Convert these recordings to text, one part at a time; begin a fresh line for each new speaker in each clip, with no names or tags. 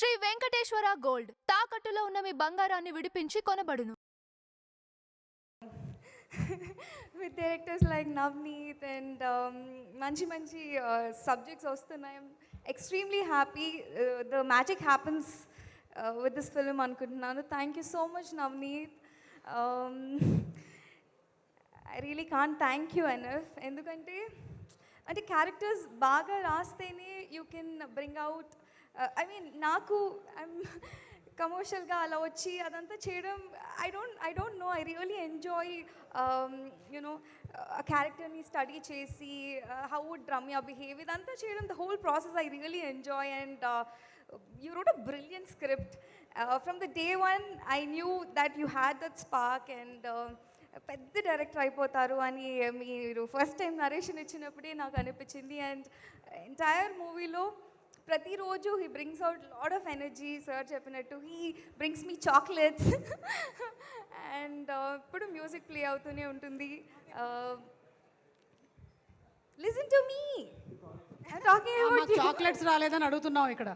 Shri Venkateswara gold తాకట్టులో ఉన్న మీ బంగారాన్ని విడిపించి కొనబడును.
With directors like Navneet and manchi subjects వస్తున్నాయి. I'm extremely happy. The magic happens with this film అనుకుంటున్నాను. Thank you so much, Navneet. Um, I really can't thank you enough. ఎందుకంటే అంటే characters బాగా రాస్తేనే you can bring out I mean నాకు కమర్షియల్గా అలా వచ్చి అదంతా చేయడం I don't know I really enjoy you know ఆ క్యారెక్టర్ని స్టడీ చేసి హౌ వుడ్ రమ్య బిహేవ్ ఇదంతా చేయడం the whole process I really enjoy and you wrote a brilliant script. From the day one, I knew that you had that spark and పెద్ద director అయిపోతారు అని మీరు first time narration ఇచ్చినప్పుడే నాకు అనిపించింది. And entire మూవీలో ప్రతిరోజు he brings out lot of energy. Sir చెప్పినట్టు he brings me chocolates and ఇప్పుడు మ్యూజిక్ ప్లే అవుతూనే ఉంటుంది. లిసన్ టు మీ
చాక్లెట్స్ రాలేదని అడుగుతున్నాం ఇక్కడ.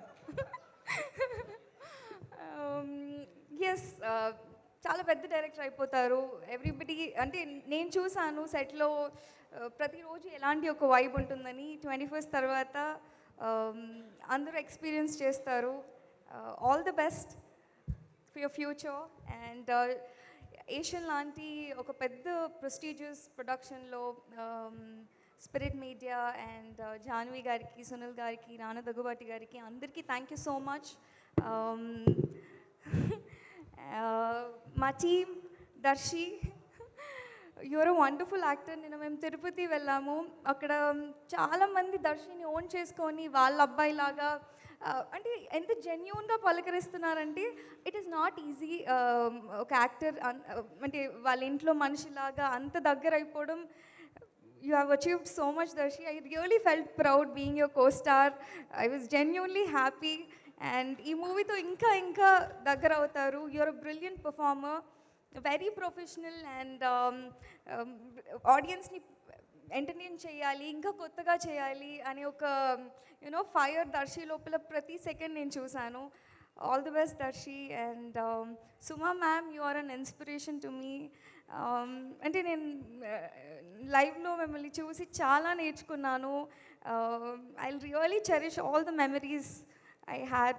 ఎస్ చాలా పెద్ద డైరెక్టర్ అయిపోతారు. ఎవ్రీబడి అంటే నేను చూసాను సెట్లో ప్రతిరోజు ఎలాంటి ఒక వైబ్ ఉంటుందని. 21st తర్వాత అందరూ ఎక్స్పీరియన్స్ చేస్తారు. All the best for your future. And Asian లాంటి ఒక పెద్ద ప్రెస్టీజియస్ ప్రొడక్షన్లో స్పిరిట్ మీడియా అండ్ జాన్వి గారికి, సునీల్ గారికి, రానా దగ్గుబాటి గారికి అందరికీ థ్యాంక్ యూ సో మచ్. మా team Darshi, you are a wonderful actor. నిన్న మేము తిరుపతి వెళ్ళాము. అక్కడ చాలామంది దర్శిని ఓన్ చేసుకొని వాళ్ళ అబ్బాయిలాగా అంటే ఎంత జెన్యూన్గా పలకరిస్తున్నారంటే ఇట్ ఈస్ నాట్ ఈజీ. ఒక యాక్టర్ అంటే వాళ్ళ ఇంట్లో మనిషిలాగా అంత దగ్గర అయిపోవడం. You have achieved so much, Darshi. I really felt proud being your co-star. I was genuinely happy. And ee movie to inka daggara avutaru. You're a brilliant performer, very professional, and audience ni entertain cheyali, inka kottaga cheyali ane oka fire Darshi lopala prati second nenu chusanu. All the best, Darshi. And Suma ma'am, you are an inspiration to me. అంటే నేను లైవ్లో మిమ్మల్ని చూసి చాలా నేర్చుకున్నాను. I really cherish all the memories I had